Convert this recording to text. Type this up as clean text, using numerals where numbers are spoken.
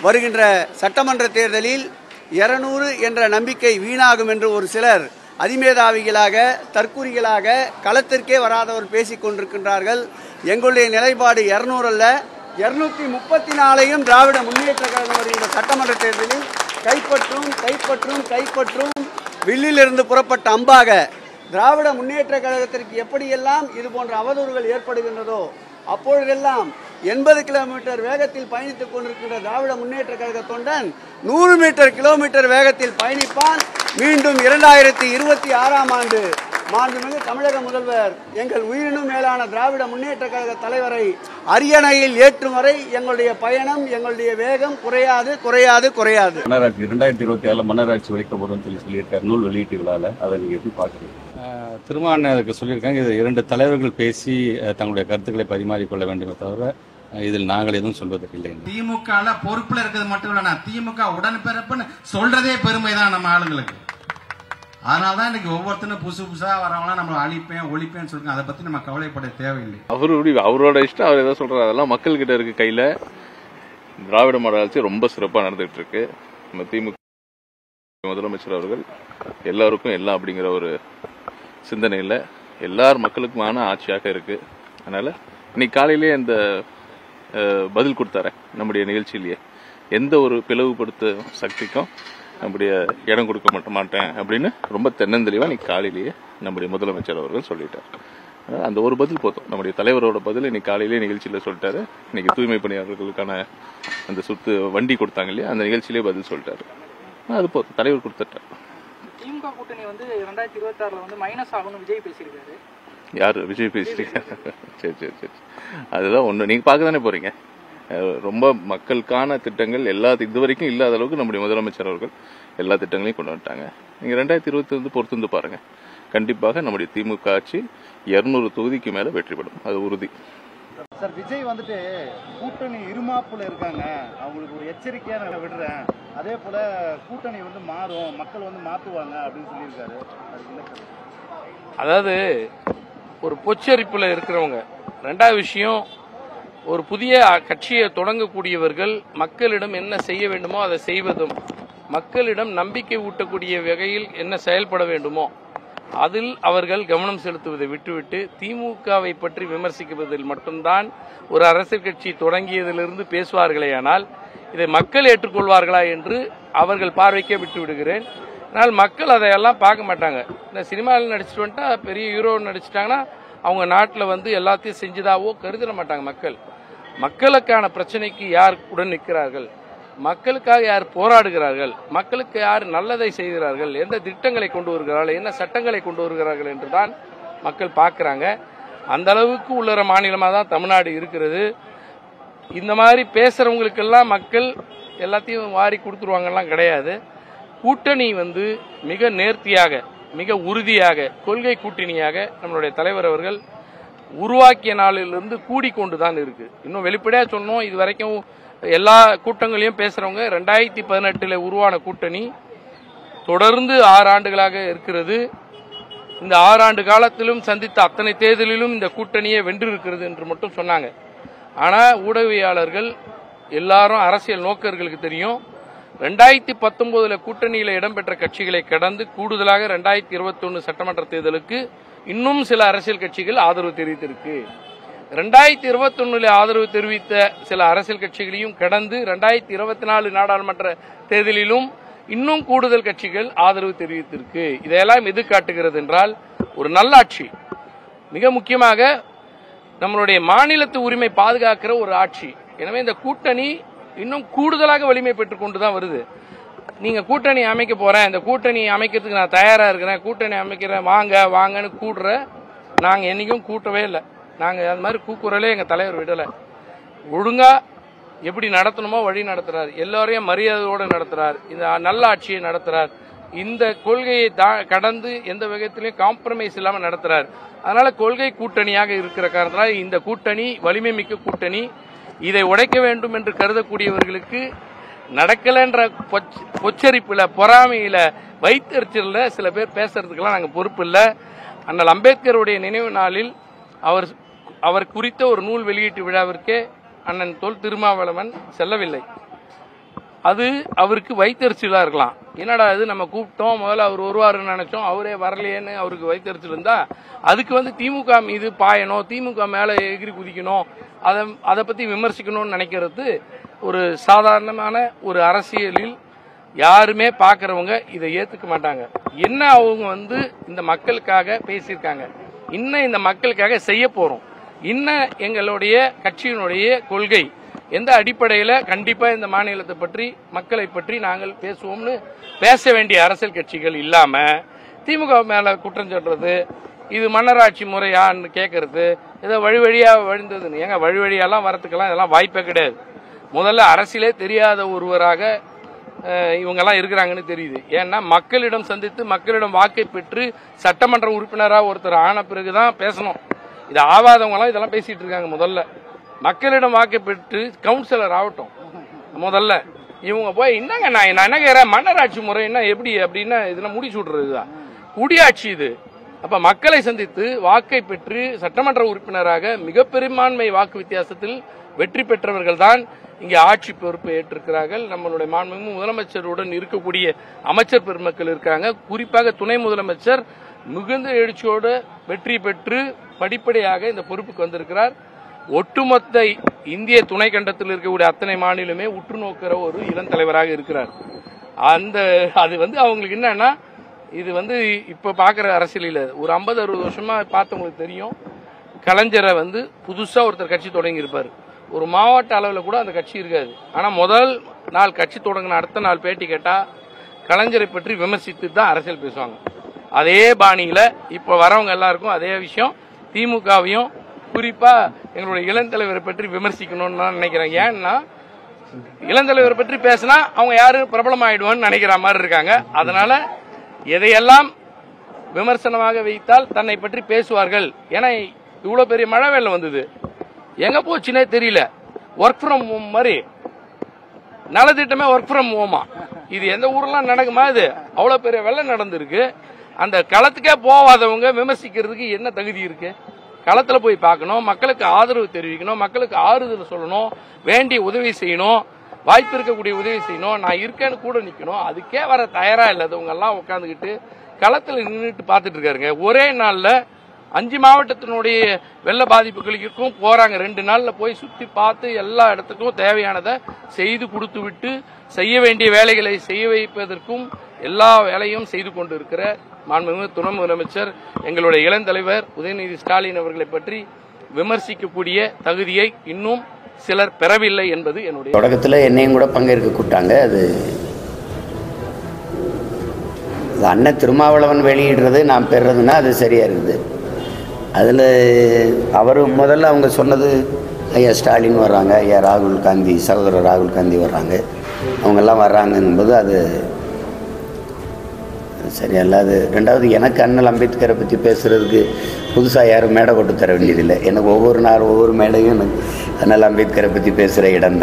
வருகின்ற சட்டமன்ற தேர்தலில் 200 என்ற நம்பிக்கை வீணாகும் என்று ஒரு சிலர் அதிமேதாவிகளாக தற்குறிகளாக களத்திற்கே வராதவர் பேசிக் கொண்டிருக்கின்றார்கள். எங்களுடைய நிலைப்பாடு 200 அல்ல, 234ஐயும் திராவிட முன்னேற்ற கழகம் வருகின்ற சட்டமன்ற தேர்தலில் கைப்பற்றும் வில்லிலிருந்து புறப்பட்ட அம்பாக திராவிட முன்னேற்ற கழகத்திற்கு எப்படியெல்லாம் இது போன்ற அவதூறுகள் ஏற்படுகின்றதோ அப்பொழுதெல்லாம் 80 கிலோமீட்டர் வேகத்தில் பயணித்துக் கொண்டிருக்கின்ற திராவிட முன்னேற்ற கழக தொண்டன் 100 கிலோமீட்டர் வேகத்தில் பயணிப்பான். மீண்டும் 2026ஆம் ஆண்டு மாண்புமிகு தமிழக முதல்வர் எங்கள் உயிரினும் மேலான திராவிட முன்னேற்ற கழக தலைவரை அரியணையில் ஏற்றும் வரை எங்களுடைய பயணம், எங்களுடைய வேகம் குறையாது. மன்னராட்சி 2027 மன்னராட்சி வைக்கப்படும் சொல்லியிருக்காரு நூல் வெளியீட்டு விழாவில். அதை நீங்க எப்படி பாக்குறீங்க? திருமாவளவனுக்கு சொல்லியிருக்காங்க, இது 2 தலைவர்கள் பேசி தங்களுடைய கருத்துக்களை பரிமாறிக்கொள்ள வேண்டுமே தவிர இதில் நாங்கள் எதுவும் சொல்வதற்கு இல்லை. திமுக பொறுப்புல இருக்கிறது மட்டும் இல்ல, திமுக உடன்பிறப்புன்னு சொல்றதே பெருமைதான் நம்ம ஆளுங்களுக்கு. அதனாலதான் இன்னைக்கு ஒவ்வொருத்தரும் புதுசா வரவங்களாம் நம்ம ஒழிப்பேன்னு சொல்லுங்க. அதை பத்தி நம்ம கவலைப்பட தேவையில்லை. அவரோட இஷ்டம், அவர் எதாவது சொல்றாரு அதெல்லாம் மக்கள் கிட்ட இருக்கு கையில. திராவிட மாடல் ஆட்சி ரொம்ப சிறப்பா நடந்துட்டு இருக்கு. நம்ம திமுக முதலமைச்சர் அவர்கள் எல்லாருக்கும் எல்லாம் அப்படிங்கிற ஒரு சிந்தனையில எல்லார் மக்களுக்குமான ஆட்சியாக இருக்கு. அதனால இன்னைக்கு காலையிலேயே இந்த பதில் கொடுத்தாரு நம்முடைய நிகழ்ச்சியிலேயே. எந்த ஒரு பிளவுபடுத்த சக்திக்கும் நம்முடைய இடம் கொடுக்க மாட்டேன் அப்படின்னு ரொம்ப தென்னந்தெளிவா இன்னைக்கு காலையிலேயே நம்முடைய முதலமைச்சர் அவர்கள் சொல்லிட்டார். அந்த ஒரு பதில் போதும். நம்முடைய தலைவரோட பதில் இன்னைக்கு காலையிலேயே நிகழ்ச்சியில சொல்லிட்டாரு. இன்னைக்கு தூய்மை பணியாளர்களுக்கான அந்த வண்டி கொடுத்தாங்க இல்லையா, அந்த நிகழ்ச்சியிலேயே பதில் சொல்லிட்டாரு. அது போதும், தலைவர் கொடுத்துட்டார். திமுக கூட்டணி 2026 மைனஸ் ஆகும்னு விஜய் பேசியிருக்காரு. யாரு விஜய் பேசிருக்காரு? சரி, அதுதான் ஒண்ணு. நீங்க பார்க்க தானே போறீங்க. ரொம்ப மக்களுக்கான திட்டங்கள் இதுவரைக்கும் இல்லாத அளவுக்கு நம்முடைய முதலமைச்சர் அவர்கள் எல்லா திட்டங்களையும் கொண்டு வந்துட்டாங்க. நீங்க 2020 பொறுத்து வந்து பாருங்க. கண்டிப்பாக நம்முடைய திமுக ஆட்சி 200 தொகுதிக்கு மேல வெற்றி பெறும், அது உறுதி. சார், விஜய் கூட்டணி இருமாப்புல இருக்காங்க, அவங்களுக்கு ஒரு எச்சரிக்கையா நான் விடுறேன், அதே போல கூட்டணி மாறும், மக்கள் மாத்துவாங்க அப்படின்னு சொல்லியிருக்காரு. அதாவது ஒரு பொச்சரிப்புல இருக்கிறவங்க. 2வது விஷயம், ஒரு புதிய கட்சியை தொடங்கக்கூடியவர்கள் மக்களிடம் என்ன செய்ய வேண்டுமோ அதை செய்வதும், மக்களிடம் நம்பிக்கை ஊட்டக்கூடிய வகையில் என்ன செயல்பட வேண்டுமோ அதில் அவர்கள் கவனம் செலுத்துவதை விட்டுவிட்டு திமுகவை பற்றி விமர்சிக்குவதில் மட்டும்தான் ஒரு அரசியல் கட்சி தொடங்கியதிலிருந்து பேசுவார்களேயானால் இதை மக்கள் ஏற்றுக்கொள்வார்களா என்று அவர்கள் பார்வைக்கே விட்டு விடுகிறேன். ஆனால் மக்கள் அதையெல்லாம் பார்க்க மாட்டாங்க. இந்த சினிமாவில் நடிச்சுட்டு வந்துட்டா, பெரிய ஹீரோ நடிச்சிட்டாங்கன்னா அவங்க நாட்டில் எல்லாத்தையும் செஞ்சதாவோ கருதிட மாட்டாங்க. மக்களுக்கான பிரச்சனைக்கு யார் உடன் நிற்கிறார்கள், மக்களுக்காக யார் போராடுகிறார்கள், மக்களுக்கு யார் நல்லதை செய்கிறார்கள், எந்த திட்டங்களை கொண்டு வருகிறார்கள், என்ன சட்டங்களை கொண்டு வருகிறார்கள் என்றுதான் மக்கள் பார்க்கிறாங்க. அந்த அளவுக்கு உள்ள மாநிலமாக தான் தமிழ்நாடு இருக்கிறது. இந்த மாதிரி பேசுறவங்களுக்கெல்லாம் மக்கள் எல்லாத்தையும் வாரி கொடுத்துருவாங்கலாம் கிடையாது. கூட்டணி மிக நேர்த்தியாக, மிக உறுதியாக, கொள்கை கூட்டணியாக நம்மளுடைய தலைவர் அவர்கள் உருவாக்கிய நாளிலிருந்து கூடிக்கொண்டுதான் இருக்கு. இன்னும் வெளிப்படையா சொன்னோம், இது வரைக்கும் எல்லா கூட்டங்களையும் பேசுறவங்க 2018 உருவான கூட்டணி தொடர்ந்து 6 ஆண்டுகளாக இருக்கிறது. இந்த 6 ஆண்டு காலத்திலும் சந்தித்த அத்தனை தேர்தலிலும் இந்த கூட்டணியை வென்று இருக்கிறது என்று மட்டும் சொன்னாங்க. ஆனா ஊடகவியலாளர்கள் எல்லாரும், அரசியல் நோக்கர்களுக்கு தெரியும், 2019 கூட்டணியில இடம்பெற்ற கட்சிகளை கடந்து கூடுதலாக 2021 சட்டமன்ற தேர்தலுக்கு இன்னும் சில அரசியல் கட்சிகள் ஆதரவு தெரிவித்திருக்கு. 2021 ஆதரவு தெரிவித்த சில அரசியல் கட்சிகளையும் கடந்து 2024 நாடாளுமன்ற தேர்தலிலும் இன்னும் கூடுதல் கட்சிகள் ஆதரவு தெரிவித்திருக்கு. இதையெல்லாம் எது காட்டுகிறது என்றால், ஒரு நல்லாட்சி, மிக முக்கியமாக நம்மளுடைய மாநிலத்து உரிமை பாதுகாக்கிற ஒரு ஆட்சி. எனவே இந்த கூட்டணி இன்னும் கூடுதலாக வலிமை பெற்றுக் கொண்டுதான் வருது. நீங்க கூட்டணி அமைக்க போறேன், இந்த கூட்டணி அமைக்கிறதுக்கு நான் தயாரா இருக்கிறேன், கூட்டணி அமைக்கிறேன், வாங்கன்னு கூடுற, நாங்க என்னைக்கும் கூட்டவே இல்லை. நாங்க அது மாதிரி கூக்குறலே எங்க தலைவர் விடல. ஒழுங்கா எப்படி நடத்தணுமோ வழி நடத்துறார், எல்லாரையும் மரியாதையோடு நடத்துறார், இந்த நல்ல ஆட்சியை நடத்துறார், இந்த கொள்கையை கடந்து எந்த வகையிலையும் காம்ப்ரமைஸ் இல்லாம நடத்துறார். அதனால கொள்கை கூட்டணியாக இருக்கிற காரணத்தினால இந்த கூட்டணி வலிமை மிக்க கூட்டணி. இதை உடைக்க வேண்டும் என்று கருதக்கூடியவர்களுக்கு நடக்கலன்ற பொச்சரிப்புல, பொறாமையில, வைத்தறிச்சல சில பேர் பேசுறதுக்கெல்லாம் நாங்க பொறுப்பு இல்லை. அண்ணல் அம்பேத்கருடைய நினைவு நாளில் அவர் குறித்த ஒரு நூல் வெளியீட்டு விழாவிற்கே அண்ணன் தொல் திருமாவளவன் செல்லவில்லை. அது அவருக்கு வைத்தறிச்சலாக இருக்கலாம். என்னடா இது நம்ம கூப்பிட்டோம், முதல்ல அவர் வருவாருன்னு நினைச்சோம், அவரே வரலையேன்னு அவருக்கு வைத்தறிச்சல் இருந்தா அதுக்கு திமுக மீது பாயணும், திமுக மேலே எகிரி குதிக்கணும், அதை பற்றி விமர்சிக்கணும்னு நினைக்கிறது ஒரு சாதாரணமான ஒரு அரசியலில் யாருமே பார்க்குறவங்க இதை ஏற்றுக்க மாட்டாங்க. என்ன அவங்க இந்த மக்களுக்காக பேசியிருக்காங்க, இன்னும் இந்த மக்களுக்காக செய்ய போகிறோம், இன்னும் எங்களுடைய கட்சியினுடைய கொள்கை எந்த அடிப்படையில் கண்டிப்பாக இந்த மாநிலத்தை பற்றி மக்களை பற்றி நாங்கள் பேசுவோம்னு பேச வேண்டிய அரசியல் கட்சிகள் இல்லாமல் திமுக மேலே குற்றம் சொல்றது, இது மன்னராட்சி முறையான்னு கேட்கறது, ஏதோ வழி வழியாக வழிந்ததுன்னு. ஏங்க வழி வழியெல்லாம் வரத்துக்கெல்லாம் இதெல்லாம் வாய்ப்பே கிடையாது. முதல்ல அரசியலே தெரியாத ஒருவராக இவங்கெல்லாம் இருக்கிறாங்கன்னு தெரியுது. ஏன்னா மக்களிடம் சந்தித்து மக்களிடம் வாக்கை பெற்று சட்டமன்ற உறுப்பினராக ஒருத்தர் ஆன பிறகுதான் பேசணும். இது ஆவாதவங்களாம் இதெல்லாம் பேசிட்டு இருக்காங்க. முதல்ல மக்களிடம் வாக்கை பெற்று கவுன்சிலர் ஆகட்டும். முதல்ல இவங்க போய் என்னங்க நான் என்ன கேட்கிறேன், மன்னராட்சி முறைன்னா எப்படி அப்படின்னா இதெல்லாம் முடிச்சு விடுறதுதான் குடியாட்சி இது. அப்ப மக்களை சந்தித்து வாக்கை பெற்று சட்டமன்ற உறுப்பினராக மிக பெரும்பான்மை வாக்கு வித்தியாசத்தில் வெற்றி பெற்றவர்கள் தான் இங்கே ஆட்சி பொறுப்பை ஏற்றிருக்கிறார்கள். நம்மளுடைய மாண்புமிகு முதலமைச்சருடன் இருக்கக்கூடிய அமைச்சர் பெருமக்கள் இருக்காங்க. குறிப்பாக துணை முதலமைச்சர் மிகுந்த எழுச்சியோடு வெற்றி பெற்று படிப்படியாக இந்த பொறுப்புக்கு வந்திருக்கிறார். ஒட்டுமொத்த இந்திய துணை கண்டத்தில் இருக்கக்கூடிய அத்தனை மாநிலமே உற்று நோக்கிற ஒரு இளம் தலைவராக இருக்கிறார். அது அவங்களுக்கு என்னன்னா, இது இப்ப பாக்குற அரசியலில் ஒரு 50-60 வருஷமா பார்த்தவங்களுக்கு தெரியும். கலைஞரை புதுசா ஒருத்தர் கட்சி தொடங்கி இருப்பாரு, ஒரு மாவட்ட அளவில் கூட அந்த கட்சி இருக்காது. ஆனா முதல் நாள் கட்சி தொடங்கின அடுத்த நாள் பேட்டி கேட்டா கலைஞரை பற்றி விமர்சித்து தான் அரசியல் பேசுவாங்க. அதே பாணியில இப்ப வரவங்க எல்லாருக்கும் அதே விஷயம். திமுகவையும் குறிப்பா எங்களுடைய இளந்தலைவரை பற்றி விமர்சிக்கணும்னு நான் நினைக்கிறேன். ஏன்னா இளந்தலைவரை பற்றி பேசினா அவங்க யாரு பிரபலம் ஆயிடுவான்னு நினைக்கிற மாதிரி இருக்காங்க. அதனால எதையெல்லாம் விமர்சனமாக வைத்தால் தன்னை பற்றி பேசுவார்கள். ஏன்னா இவ்வளவு பெரிய மழை வெள்ளம் வந்தது, எங்க போச்சுன்னே தெரியல. ஒர்க் ஃப்ரம் ஹோம் மாதிரி நலத்திட்டமே ஒர்க் ஃப்ரம் ஹோமா. இது எந்த ஊர்லாம் நடக்குமா? இது அவ்வளவு பெரிய வெள்ளம் நடந்திருக்கு. அந்த களத்துக்கே போவாதவங்க விமர்சிக்கிறதுக்கு என்ன தகுதி இருக்கு? களத்துல போய் பார்க்கணும், மக்களுக்கு ஆதரவு தெரிவிக்கணும், மக்களுக்கு ஆறுதல் சொல்லணும், வேண்டிய உதவி செய்யணும், வாய்ப்பு இருக்கக்கூடிய உதவி செய்யணும், நான் இருக்கேன்னு கூட நிக்கணும். அதுக்கே வர தயாரா இல்லாதவங்க எல்லாம் உட்காந்துக்கிட்டு களத்துல நின்றுட்டு பார்த்துட்டு இருக்காருங்க. ஒரே நாள்ல 5 மாவட்டத்தினுடைய வெள்ள பாதிப்புகளுக்கும் போறாங்க. 2 நாள்ல போய் சுத்தி பார்த்து எல்லா இடத்துக்கும் தேவையானதை செய்து கொடுத்து விட்டு செய்ய வேண்டிய வேலைகளை செய்ய வைப்பதற்கும் எல்லா வேலையும் செய்து கொண்டு இருக்கிற மாண்புமிகு துணை முதலமைச்சர் எங்களுடைய இளந்தலைவர் உதயநிதி ஸ்டாலின் அவர்களை பற்றி விமர்சிக்கக்கூடிய தகுதியை இன்னும் சிலர் பெறவில்லை என்பது என்னுடைய. தொடக்கத்தில் என்னையும் கூட பங்கேற்க கூட்டாங்க. அது அண்ணன் திருமாவளவன் வெளியிடுறது நான் பெறுறதுன்னா அது சரியா இருக்குது. அதில் அவர் முதல்ல அவங்க சொன்னது ஐயா ஸ்டாலின் வர்றாங்க, ஐயா ராகுல் காந்தி சகோதரர் ராகுல் காந்தி வர்றாங்க, அவங்கெல்லாம் வர்றாங்கங்கும்போது அது சரியில்லை. அது ரெண்டாவது, எனக்கு அண்ணல் அம்பேத்கரை பற்றி பேசுகிறதுக்கு புதுசாக யாரும் மேடை போட்டு தர வேண்டியதில்லை. எனக்கு ஒவ்வொரு நாள் ஒவ்வொரு மேடையும் எனக்கு அண்ணல் அம்பேத்கரை பற்றி பேசுகிற இடம் தான்.